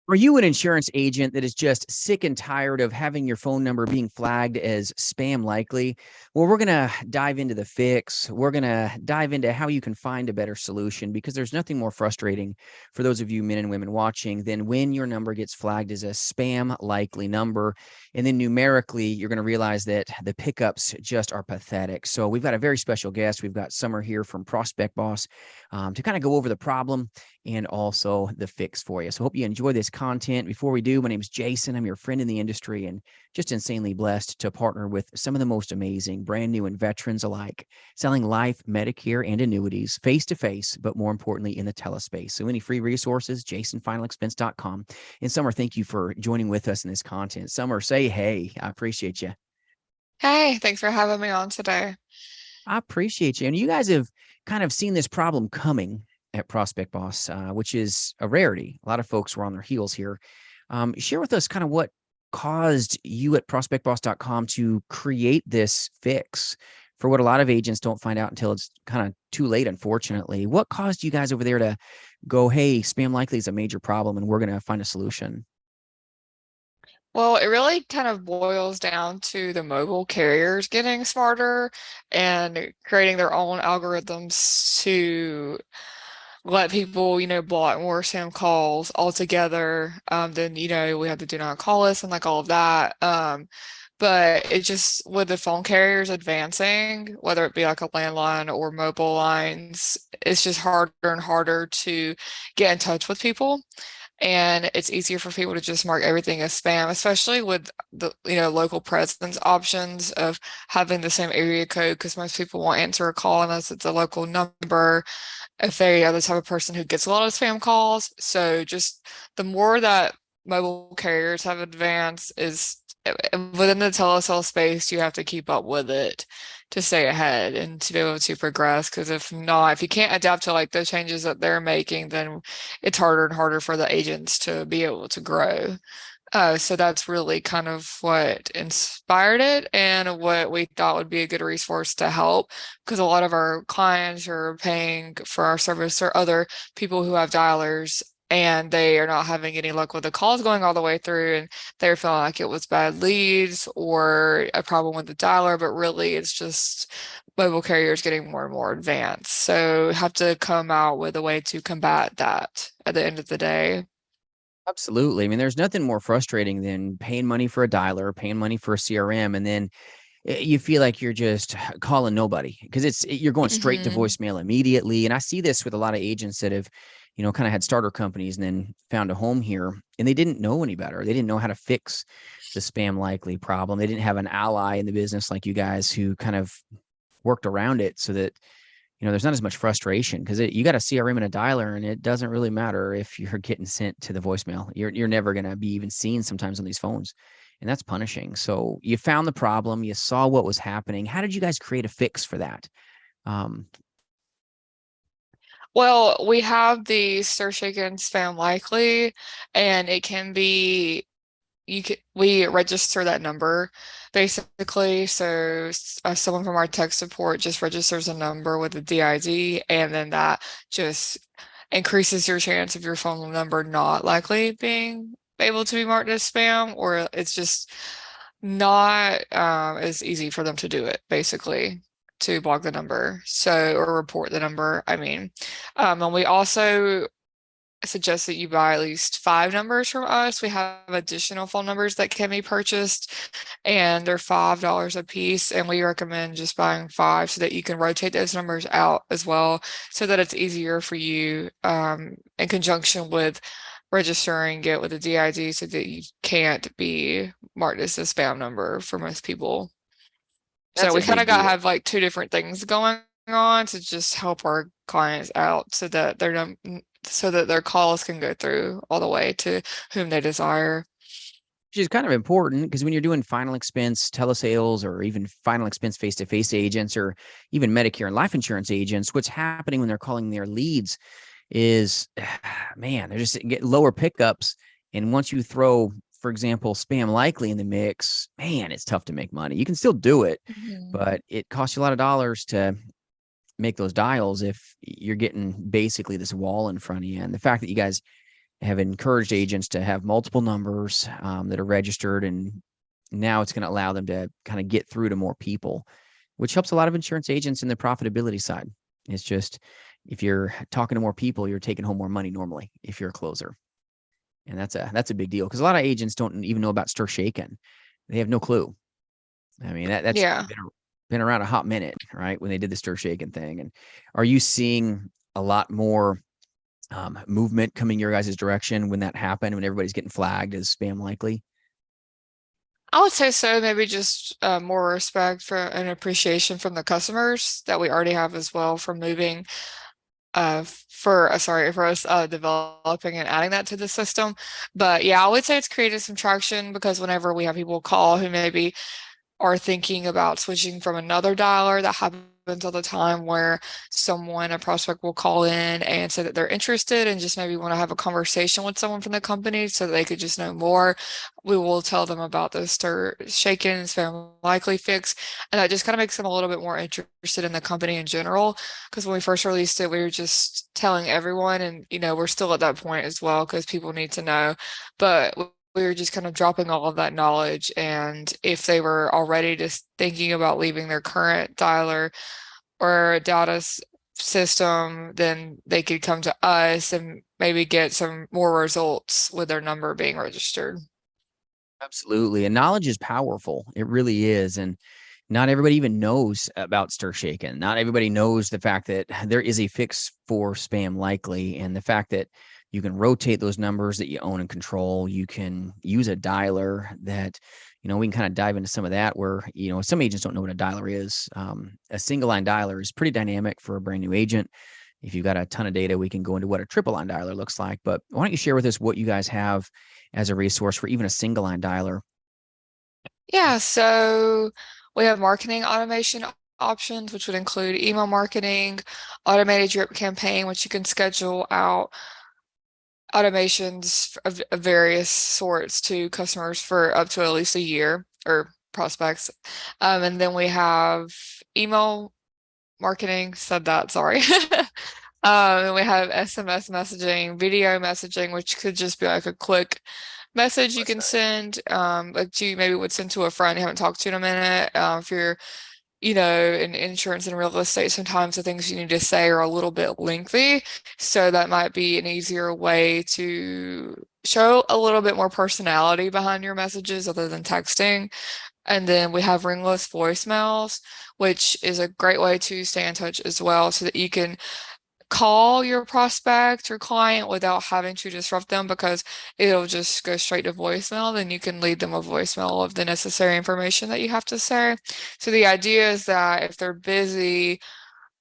Are you an insurance agent that is just sick and tired of having your phone number being flagged as spam likely? Well, we're going to dive into the fix. We're going to dive into how you can find a better solution because there's nothing more frustrating for those of you men and women watching than when your number gets flagged as a spam likely number. And then numerically, you're going to realize that the pickups just are pathetic. So we've got a very special guest. We've got Summer here from Prospect Boss to kind of go over the problem and also the fix for you. So hope you enjoy this content. Before we do, my name is Jason. I'm your friend in the industry and just insanely blessed to partner with some of the most amazing brand new and veterans alike, selling life, Medicare, and annuities face to face, but more importantly in the telespace. So any free resources, jasonfinalexpense.com. And Summer, thank you for joining with us in this content. Summer, say hey. I appreciate you. Hey, thanks for having me on today. I appreciate you. And you guys have kind of seen this problem coming at Prospect Boss, which is a rarity. A lot of folks were on their heels here. Share with us kind of what caused you at prospectboss.com to create this fix for what a lot of agents don't find out until it's kind of too late, unfortunately. What caused you guys over there to go, hey, spam likely is a major problem and we're going to find a solution? Well, it really kind of boils down to the mobile carriers getting smarter and creating their own algorithms to let people, block more spam calls altogether. Then, we have the do not call list and like all of that. But it just with the phone carriers advancing, whether it be like a landline or mobile lines, it's just harder and harder to get in touch with people. And it's easier for people to just mark everything as spam, especially with the local presence options of having the same area code because most people won't answer a call unless it's a local number if they are the type of person who gets a lot of spam calls. So just the more that mobile carriers have advanced is within the telesale space, you have to keep up with it to stay ahead and to be able to progress. Because if not, if you can't adapt to like the changes that they're making, then it's harder and harder for the agents to be able to grow. So that's really kind of what inspired it and what we thought would be a good resource to help because a lot of our clients are paying for our service or other people who have dialers and they are not having any luck with the calls going all the way through and they're feeling like it was bad leads or a problem with the dialer, but really it's just mobile carriers getting more and more advanced. So have to come out with a way to combat that at the end of the day. Absolutely. I mean, there's nothing more frustrating than paying money for a dialer, paying money for a CRM, and then you feel like you're just calling nobody because you're going straight to Hmm. voicemail immediately. And I see this with a lot of agents that have, kind of had starter companies and then found a home here and they didn't know any better. They didn't know how to fix the spam likely problem. They didn't have an ally in the business like you guys who kind of worked around it so that there's not as much frustration because you got a CRM and a dialer, and it doesn't really matter if you're getting sent to the voicemail. You're never going to be even seen sometimes on these phones, and that's punishing. So you found the problem, you saw what was happening. How did you guys create a fix for that? Um, Well, we have the search against spam likely, and it can be we register that number basically. So someone from our tech support just registers a number with a DID, and then that just increases your chance of your phone number not likely being able to be marked as spam, or it's just not as easy for them to do it, basically, to block the number. So, or report the number, I mean. And we also suggest that you buy at least 5 numbers from us. We have additional phone numbers that can be purchased, and they're $5 a piece. And we recommend just buying five so that you can rotate those numbers out as well, so that it's easier for you in conjunction with registering it with a DID so that you can't be marked as a spam number for most people. So that's a we kind big of got to deal. have like two different things going on to just help our clients out so that so that their calls can go through all the way to whom they desire. Which is kind of important because when you're doing final expense telesales or even final expense face-to-face agents or even Medicare and life insurance agents, what's happening when they're calling their leads is, man, they're just get lower pickups. And once you throw, for example, spam likely in the mix, man, it's tough to make money. You can still do it, Mhm. but it costs you a lot of dollars to make those dials if you're getting basically this wall in front of you. And the fact that you guys have encouraged agents to have multiple numbers that are registered, and now it's going to allow them to kind of get through to more people, which helps a lot of insurance agents in the profitability side. It's just, if you're talking to more people, you're taking home more money normally if you're a closer. And that's a big deal, because a lot of agents don't even know about stir shaken. They have no clue. I mean, that's Yeah. been around a hot minute, right? When they did the stir shaken thing. And are you seeing a lot more movement coming your guys' direction when that happened, when everybody's getting flagged as spam likely? I would say so. Maybe just more respect for and appreciation from the customers that we already have as well for moving for us developing and adding that to the system. But yeah, I would say it's created some traction because whenever we have people call who maybe are thinking about switching from another dialer, that happens all the time where a prospect will call in and say that they're interested and just maybe want to have a conversation with someone from the company so that they could just know more. We will tell them about the stir shaken and spam likely fix, and that just kind of makes them a little bit more interested in the company in general. Because when we first released it, we were just telling everyone, and we're still at that point as well because people need to know. But we were just kind of dropping all of that knowledge. And if they were already just thinking about leaving their current dialer or data system, then they could come to us and maybe get some more results with their number being registered. Absolutely. And knowledge is powerful. It really is. And not everybody even knows about stir shaken. Not everybody knows the fact that there is a fix for spam likely, and the fact that you can rotate those numbers that you own and control. You can use a dialer that, we can kind of dive into some of that, where, some agents don't know what a dialer is. A single line dialer is pretty dynamic for a brand new agent. If you've got a ton of data, we can go into what a triple line dialer looks like. But why don't you share with us what you guys have as a resource for even a single line dialer? Yeah, so we have marketing automation options, which would include email marketing, automated drip campaign, which you can schedule out automations of various sorts to customers for up to at least a year or prospects. And then we have email marketing, said that, sorry. And we have SMS messaging, video messaging, which could just be like a quick message you can send, like you maybe would send to a friend you haven't talked to in a minute. If you're in insurance and real estate, sometimes the things you need to say are a little bit lengthy. So that might be an easier way to show a little bit more personality behind your messages other than texting. And then we have ringless voicemails, which is a great way to stay in touch as well, so that you can call your prospect or client without having to disrupt them because it'll just go straight to voicemail. Then you can leave them a voicemail of the necessary information that you have to say. So the idea is that if they're busy,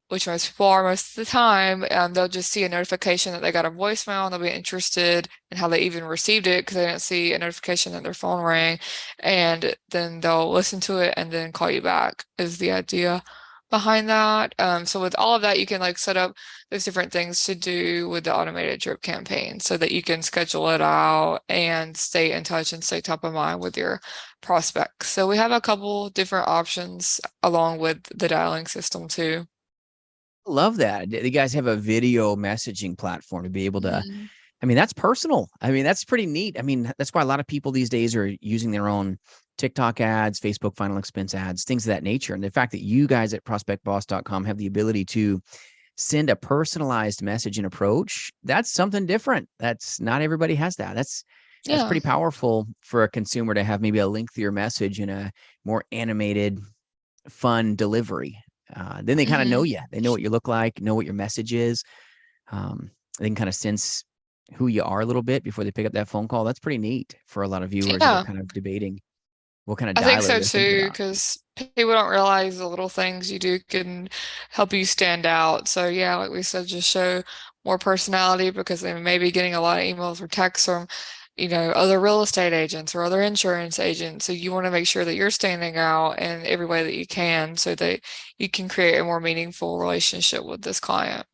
which most people are most of the time, they'll just see a notification that they got a voicemail and they'll be interested in how they even received it because they didn't see a notification that their phone rang. And then they'll listen to it and then call you back, is the idea behind that. So with all of that, you can like set up those different things to do with the automated drip campaign so that you can schedule it out and stay in touch and stay top of mind with your prospects. So we have a couple different options along with the dialing system too. Love that. You guys have a video messaging platform to be able to, Mhm. I mean, that's personal. I mean, that's pretty neat. I mean, that's why a lot of people these days are using their own TikTok ads, Facebook final expense ads, things of that nature. And the fact that you guys at prospectboss.com have the ability to send a personalized message and approach, that's something different. That's not everybody has that. That's Yeah. pretty powerful for a consumer to have maybe a lengthier message and a more animated, fun delivery. Then they kind of know Mhm. you. They know what you look like, know what your message is. They can kind of sense who you are a little bit before they pick up that phone call. That's pretty neat for a lot of viewers that are Yeah. kind of debating what kind of I think dialer so they're thinking too, about. because people don't realize the little things you do can help you stand out. So yeah, like we said, just show more personality because they may be getting a lot of emails or texts from, other real estate agents or other insurance agents. So you want to make sure that you're standing out in every way that you can so that you can create a more meaningful relationship with this client.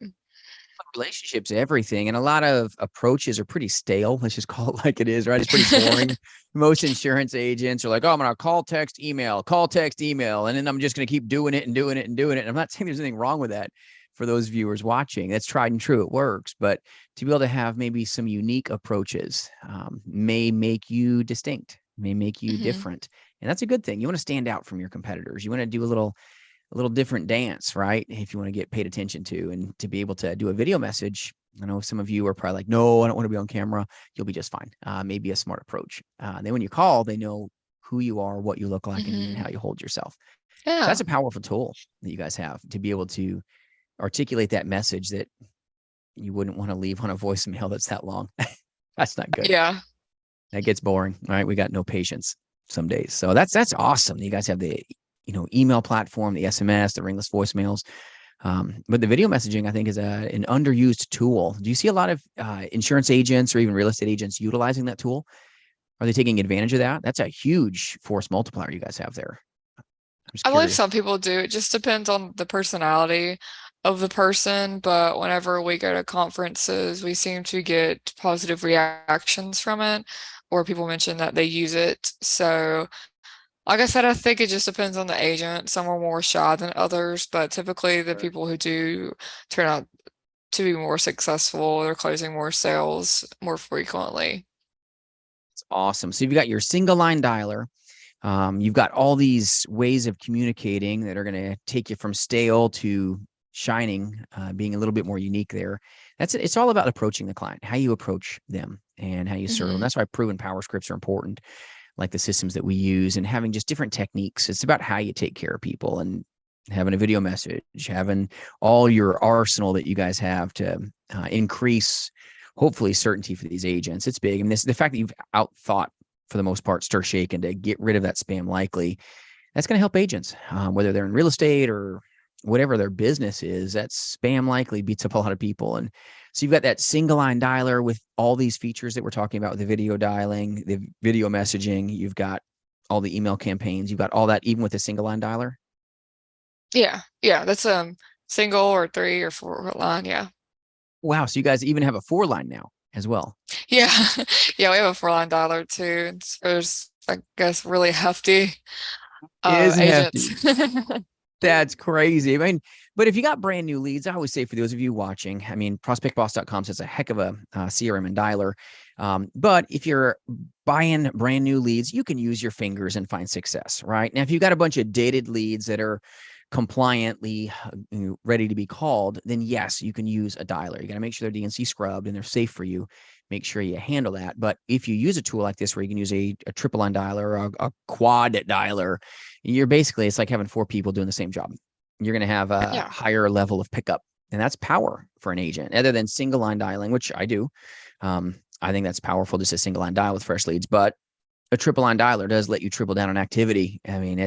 Relationships, everything, and a lot of approaches are pretty stale. Let's just call it like it is, right? It's pretty boring. Most insurance agents are like, "Oh, I'm gonna call, text, email, and then I'm just gonna keep doing it and doing it and doing it." And I'm not saying there's anything wrong with that for those viewers watching. That's tried and true. It works. But to be able to have maybe some unique approaches may make you distinct, may make you Hmm. different. And that's a good thing. You want to stand out from your competitors. You want to do a little different dance, right? If you want to get paid attention to, and to be able to do a video message. I know some of you are probably like, no, I don't want to be on camera. You'll be just fine. Maybe a smart approach. Then when you call, they know who you are, what you look like, and Hmm. how you hold yourself. So Yeah. that's a powerful tool that you guys have to be able to articulate that message that you wouldn't want to leave on a voicemail that's that long. That's not good. Yeah. That gets boring, right? We got no patience some days. So that's awesome. You guys have the email platform, the SMS, the ringless voicemails. But the video messaging, I think, is an underused tool. Do you see a lot of insurance agents or even real estate agents utilizing that tool? Are they taking advantage of that? That's a huge force multiplier you guys have there. I'm just I believe curious. some people do. It just depends on the personality of the person, but whenever we go to conferences, we seem to get positive reactions from it, or people mention that they use it. So, like I said, I think it just depends on the agent. Some are more shy than others, but typically the Sure. people who do turn out to be more successful, they're closing more sales more frequently. It's awesome. So you've got your single line dialer. You've got all these ways of communicating that are going to take you from stale to shining, being a little bit more unique there. It's all about approaching the client, how you approach them, and how you serve them. Hmm. That's why proven power scripts are important, like the systems that we use, and having just different techniques. It's about how you take care of people, and having a video message, having all your arsenal that you guys have to increase, hopefully, certainty for these agents. It's big. And the fact that you've outthought, for the most part, stir shaken to get rid of that spam likely, that's going to help agents, whether they're in real estate or whatever their business is. That spam likely beats up a lot of people. And so you've got that single line dialer with all these features that we're talking about, the video dialing, the video messaging. You've got all the email campaigns. You've got all that, even with a single line dialer. Yeah, yeah, that's single or three or four line. Yeah. Wow. So you guys even have a four line now as well. Yeah. Yeah, we have a four-line dialer too. There's, I guess, really hefty Is agents. hefty. That's crazy. I mean, but if you got brand new leads, I always say, for those of you watching, I mean, prospectboss.com says a heck of a CRM and dialer. But if you're buying brand new leads, you can use your fingers and find success, right? Now, if you've got a bunch of dated leads that are compliantly ready to be called, then yes, you can use a dialer. You got to make sure they're DNC scrubbed and they're safe for you. Make sure you handle that. But if you use a tool like this, where you can use a triple line dialer or a quad dialer, you're basically, it's like having four people doing the same job. You're going to have a Yeah. higher level of pickup. And that's power for an agent, other than single line dialing, which I do. I think that's powerful, just a single line dial with fresh leads. But a triple line dialer does let you triple down on activity. I mean,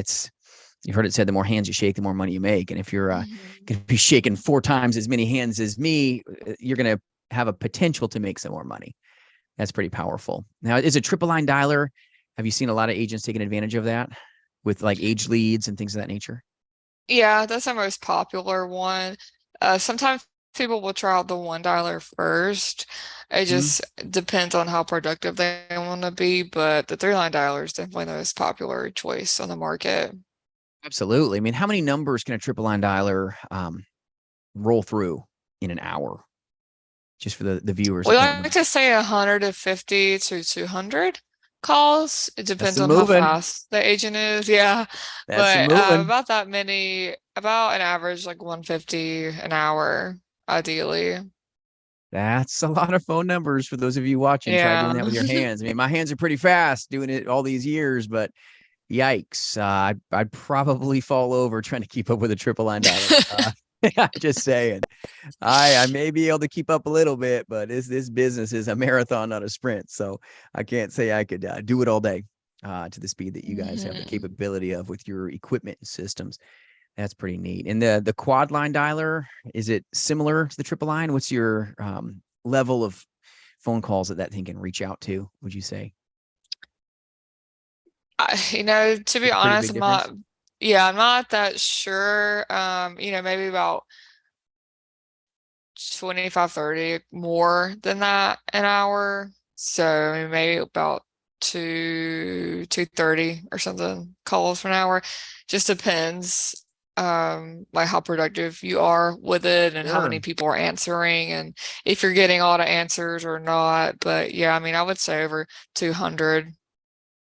you've heard it said, the more hands you shake, the more money you make. And if you're Mhm. going to be shaking four times as many hands as me, you're going to have a potential to make some more money. That's pretty powerful. Now, is a triple line dialer, have you seen a lot of agents taking advantage of that with like age leads and things of that nature? Yeah, that's our most popular one. Sometimes people will try out the one dialer first. It Mhm. just depends on how productive they want to be, but the three-line dialer is definitely the most popular choice on the market. Absolutely. I mean, how many numbers can a triple line dialer roll through in an hour? Just for the viewers We that don't like know. to say 150 to 200 calls. It That's depends some on how moving. fast the agent is. Yeah. That's some But moving. about that many, about an average like 150 an hour, ideally. That's a lot of phone numbers for those of you watching. Try doing Yeah. that with your hands. I mean, my hands are pretty fast doing it all these years, but yikes. I'd probably fall over trying to keep up with a triple line dialer. Just saying. I may be able to keep up a little bit, but this business is a marathon, not a sprint. So I can't say I could do it all day to the speed that you guys have the Mhm. capability of with your equipment and systems. That's pretty neat. And the quad line dialer, is it similar to the triple line? What's your level of phone calls that thing can reach out to, would you say? To be It's a pretty honest, big difference. I'm not that sure. Maybe about 25, 30 more than that an hour. So I mean, maybe about 230 or something calls for an hour. Just depends. like how productive you are with it and how many Sure. people are answering and if you're getting all the answers or not. But yeah, I mean, I would say over 200.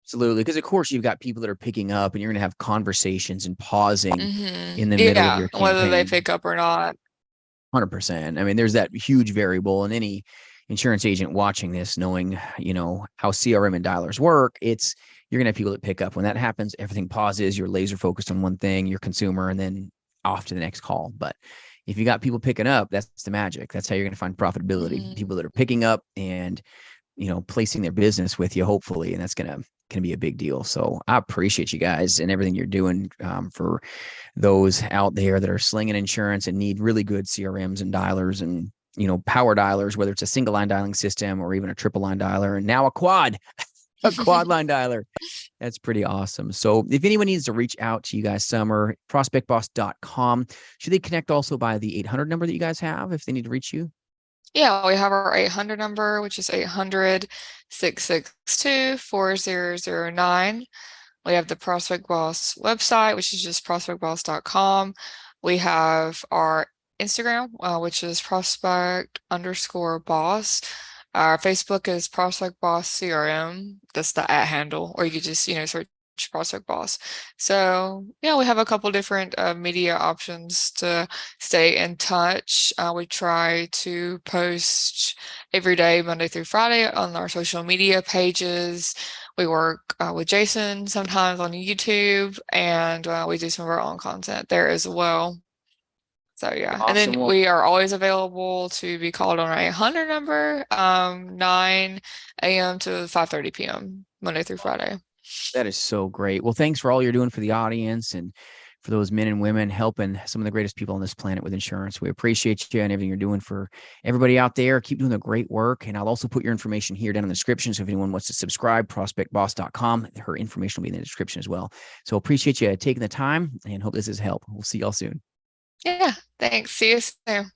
Absolutely. Because of course you've got people that are picking up and you're going to have conversations and pausing in the middle of Yeah, your whether they campaign. pick up or not. 100%. I mean, there's that huge variable, and any insurance agent watching this, knowing, how CRM and dialers work, you're going to have people that pick up. When that happens, everything pauses, you're laser focused on one thing, your consumer, and then off to the next call. But if you got people picking up, that's the magic. That's how you're going to find profitability. Mhm. People that are picking up and, placing their business with you, hopefully, and that's going to be a big deal. So I appreciate you guys and everything you're doing, for those out there that are slinging insurance and need really good CRMs and dialers and, power dialers, whether it's a single line dialing system or even a triple line dialer, and now a quad line dialer. That's pretty awesome. So if anyone needs to reach out to you guys, Summer, prospectboss.com, should they connect also by the 800 number that you guys have if they need to reach you? Yeah, we have our 800 number, which is 800-662-4009. We have the Prospect Boss website, which is just prospectboss.com. We have our Instagram, which is prospect_boss. Our Facebook is Prospect Boss CRM. That's the @ handle, or you could just, search Prospect Boss. So yeah, we have a couple different media options to stay in touch. We try to post every day, Monday through Friday, on our social media pages. We work with Jason sometimes on YouTube, and we do some of our own content there as well. So yeah, and then Awesome. Well, we are always available to be called on our 800 number, 9 a.m. to 5:30 p.m. Monday through Friday. that is so great. Well, thanks for all you're doing for the audience and for those men and women helping some of the greatest people on this planet with insurance. We appreciate you and everything you're doing for everybody out there. Keep doing the great work. And I'll also put your information here down in the description. So if anyone wants to subscribe, prospectboss.com, her information will be in the description as well. So appreciate you taking the time and hope this has helped. We'll see y'all soon. Yeah, thanks. See you soon.